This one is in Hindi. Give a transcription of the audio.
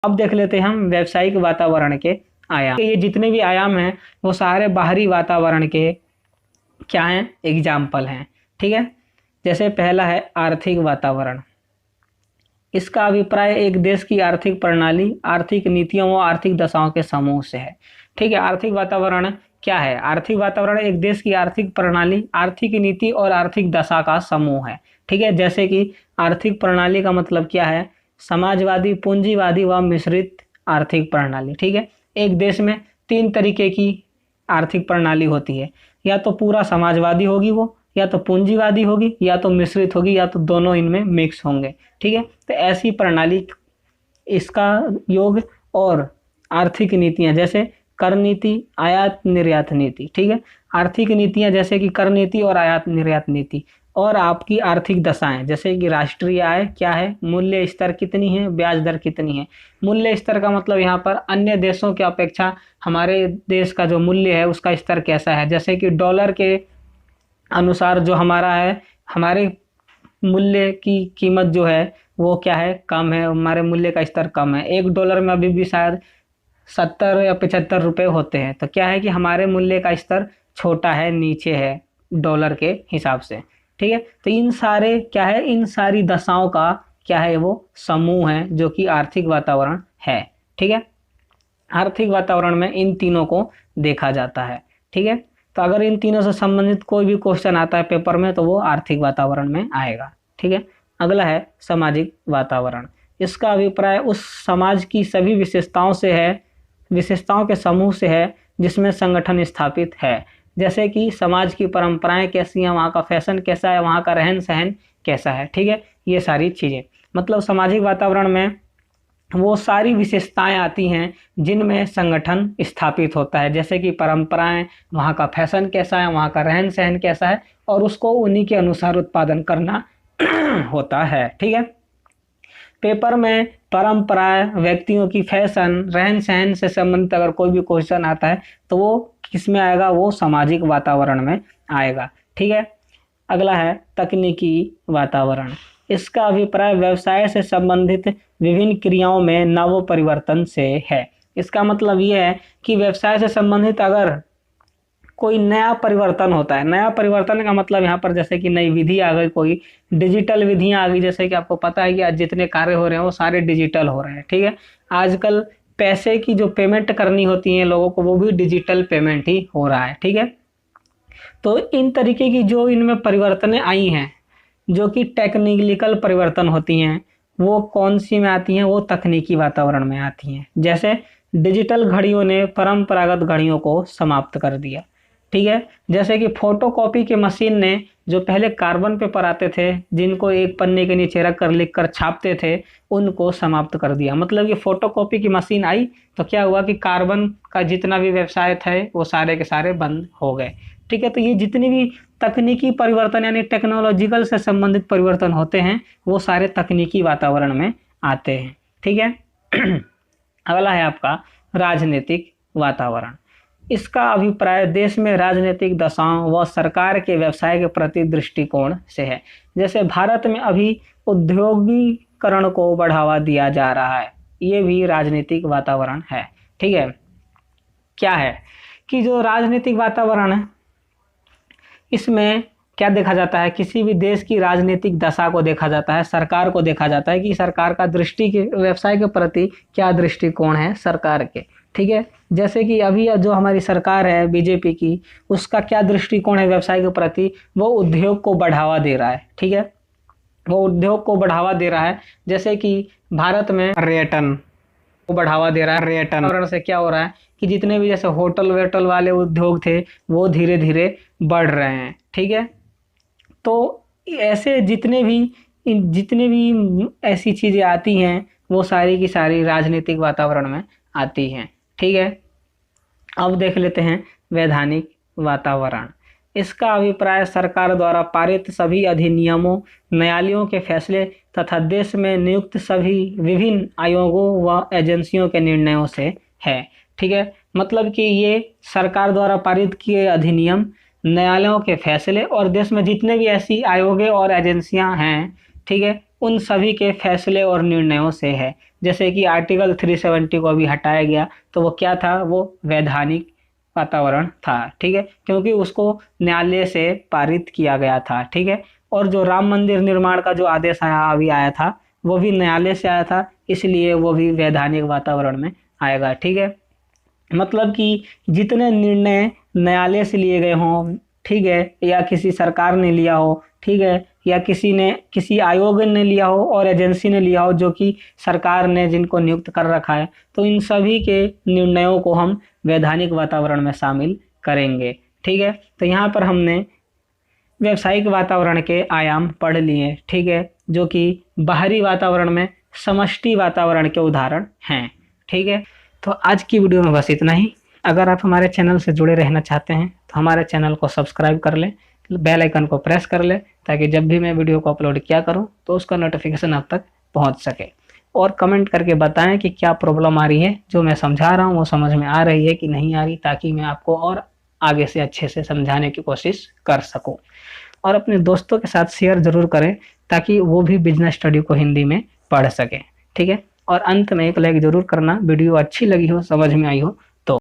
अब देख लेते हैं हम व्यावसायिक वातावरण के आयाम। ये जितने भी आयाम हैं वो सारे बाहरी वातावरण के क्या हैं, एग्जाम्पल हैं। ठीक है, जैसे पहला है आर्थिक वातावरण। इसका अभिप्राय एक देश की आर्थिक प्रणाली, आर्थिक नीतियों व आर्थिक दशाओं के समूह से है। ठीक है, आर्थिक वातावरण क्या है? आर्थिक वातावरण एक देश की आर्थिक प्रणाली, आर्थिक नीति और आर्थिक दशा का समूह है। ठीक है, जैसे कि आर्थिक प्रणाली का मतलब क्या है? समाजवादी, पूंजीवादी व मिश्रित आर्थिक प्रणाली। ठीक है, एक देश में 3 तरीके की आर्थिक प्रणाली होती है, या तो पूरा समाजवादी होगी वो, या तो पूंजीवादी होगी, या तो मिश्रित होगी, या तो दोनों इनमें मिक्स होंगे। ठीक है, तो ऐसी प्रणाली, इसका योग और आर्थिक नीतियां जैसे कर नीति, आयात निर्यात नीति। ठीक है, आर्थिक नीतियां जैसे कि कर नीति और आयात निर्यात नीति, और आपकी आर्थिक दशाएं जैसे कि राष्ट्रीय आय क्या है, मूल्य स्तर कितनी है, ब्याज दर कितनी है। मूल्य स्तर का मतलब यहाँ पर अन्य देशों की अपेक्षा हमारे देश का जो मूल्य है उसका स्तर कैसा है। जैसे कि डॉलर के अनुसार जो हमारा है, हमारे मूल्य की कीमत जो है वो क्या है, कम है, हमारे मूल्य का स्तर कम है। $1 में अभी भी शायद 70 या 75 रुपए होते हैं। तो क्या है कि हमारे मूल्य का स्तर छोटा है, नीचे है डॉलर के हिसाब से। ठीक है, तो इन सारे क्या है, इन सारी दशाओं का क्या है, वो समूह है जो कि आर्थिक वातावरण है। ठीक है, आर्थिक वातावरण में इन तीनों को देखा जाता है। ठीक है, तो अगर इन तीनों से संबंधित कोई भी क्वेश्चन आता है पेपर में तो वो आर्थिक वातावरण में आएगा। ठीक है, अगला है सामाजिक वातावरण। इसका अभिप्राय उस समाज की सभी विशेषताओं से है, विशेषताओं के समूह से है जिसमें संगठन स्थापित है। जैसे कि समाज की परंपराएं कैसी हैं, वहाँ का फैशन कैसा है, वहाँ का रहन सहन कैसा है। ठीक है, ये सारी चीज़ें, मतलब सामाजिक वातावरण में वो सारी विशेषताएं आती हैं जिनमें संगठन स्थापित होता है। जैसे कि परंपराएं, वहाँ का फैशन कैसा है, वहाँ का रहन सहन कैसा है, और उसको उन्हीं के अनुसार उत्पादन करना होता है। ठीक है, पेपर में परंपराएं, व्यक्तियों की फैशन, रहन सहन से संबंधित अगर कोई भी क्वेश्चन आता है तो वो किस में आएगा, वो सामाजिक वातावरण में आएगा। ठीक है, अगला है तकनीकी वातावरण। इसका अभिप्राय व्यवसाय से संबंधित विभिन्न क्रियाओं में नव परिवर्तन से है। इसका मतलब ये है कि व्यवसाय से संबंधित अगर कोई नया परिवर्तन होता है, नया परिवर्तन का मतलब यहाँ पर जैसे कि नई विधि आ गई, कोई डिजिटल विधियां आ गई। जैसे कि आपको पता है कि आज जितने कार्य हो रहे हैं वो सारे डिजिटल हो रहे हैं। ठीक है, आजकल पैसे की जो पेमेंट करनी होती है लोगों को वो भी डिजिटल पेमेंट ही हो रहा है। ठीक है, तो इन तरीके की जो इनमें परिवर्तनें आई हैं, जो कि टेक्निकल परिवर्तन होती हैं, वो कौन सी में आती हैं, वो तकनीकी वातावरण में आती हैं। जैसे डिजिटल घड़ियों ने परंपरागत घड़ियों को समाप्त कर दिया। ठीक है, जैसे कि फोटोकॉपी के मशीन ने जो पहले कार्बन पेपर आते थे जिनको एक पन्ने के नीचे रख कर लिख कर छापते थे, उनको समाप्त कर दिया। मतलब कि फोटोकॉपी की मशीन आई तो क्या हुआ कि कार्बन का जितना भी व्यवसाय थे वो सारे के सारे बंद हो गए। ठीक है, तो ये जितने भी तकनीकी परिवर्तन यानी टेक्नोलॉजिकल से संबंधित परिवर्तन होते हैं वो सारे तकनीकी वातावरण में आते हैं। ठीक है, अगला है आपका राजनीतिक वातावरण। इसका अभिप्राय देश में राजनीतिक दशाओं व सरकार के व्यवसाय के प्रति दृष्टिकोण से है। जैसे भारत में अभी औद्योगिकरण को बढ़ावा दिया जा रहा है, ये भी राजनीतिक वातावरण है। ठीक है, क्या है कि जो राजनीतिक वातावरण है इसमें क्या देखा जाता है, किसी भी देश की राजनीतिक दशा को देखा जाता है, सरकार को देखा जाता है कि सरकार का दृष्टि के व्यवसाय के प्रति क्या दृष्टिकोण है सरकार के। ठीक है, जैसे कि अभी जो हमारी सरकार है बीजेपी की, उसका क्या दृष्टिकोण है व्यवसाय के प्रति, वो उद्योग को बढ़ावा दे रहा है। ठीक है, वो उद्योग को बढ़ावा दे रहा है। जैसे कि भारत में पर्यटन को बढ़ावा दे रहा है। पर्यटन से क्या हो रहा है कि जितने भी जैसे होटल वेटल वाले उद्योग थे वो धीरे धीरे बढ़ रहे हैं। ठीक है, तो ऐसे जितने भी ऐसी चीज़ें आती हैं वो सारी की सारी राजनीतिक वातावरण में आती हैं। ठीक है, अब देख लेते हैं वैधानिक वातावरण। इसका अभिप्राय सरकार द्वारा पारित सभी अधिनियमों, न्यायालयों के फैसले तथा देश में नियुक्त सभी विभिन्न आयोगों व एजेंसियों के निर्णयों से है। ठीक है, मतलब कि ये सरकार द्वारा पारित किए अधिनियम, न्यायालयों के फैसले और देश में जितने भी ऐसी आयोगे और एजेंसियां हैं, ठीक है, उन सभी के फैसले और निर्णयों से है। जैसे कि आर्टिकल 370 को अभी हटाया गया, तो वो क्या था, वो वैधानिक वातावरण था, ठीक है, क्योंकि उसको न्यायालय से पारित किया गया था, ठीक है। और जो राम मंदिर निर्माण का जो आदेश अभी आया था, वो भी न्यायालय से आया था, इसलिए वो भी वैधानिक वातावरण में आएगा, ठीक है। मतलब कि जितने निर्णय न्यायालय से लिए गए हों, ठीक है, या किसी सरकार ने लिया हो, ठीक है, या किसी आयोग ने लिया हो और एजेंसी ने लिया हो जो कि सरकार ने जिनको नियुक्त कर रखा है, तो इन सभी के निर्णयों को हम वैधानिक वातावरण में शामिल करेंगे, ठीक है। तो यहाँ पर हमने व्यावसायिक वातावरण के आयाम पढ़ लिए, ठीक है, जो कि बाहरी वातावरण में समष्टि वातावरण के उदाहरण हैं, ठीक है। तो आज की वीडियो में बस इतना ही। अगर आप हमारे चैनल से जुड़े रहना चाहते हैं तो हमारे चैनल को सब्सक्राइब कर लें, बेल आइकन को प्रेस कर लें, ताकि जब भी मैं वीडियो को अपलोड किया करूं तो उसका नोटिफिकेशन आप तक पहुंच सके। और कमेंट करके बताएं कि क्या प्रॉब्लम आ रही है, जो मैं समझा रहा हूं वो समझ में आ रही है कि नहीं आ रही, ताकि मैं आपको और आगे से अच्छे से समझाने की कोशिश कर सकूं। और अपने दोस्तों के साथ शेयर ज़रूर करें, ताकि वो भी बिजनेस स्टडी को हिंदी में पढ़ सकें, ठीक है। और अंत में एक लाइक ज़रूर करना, वीडियो अच्छी लगी हो, समझ में आई हो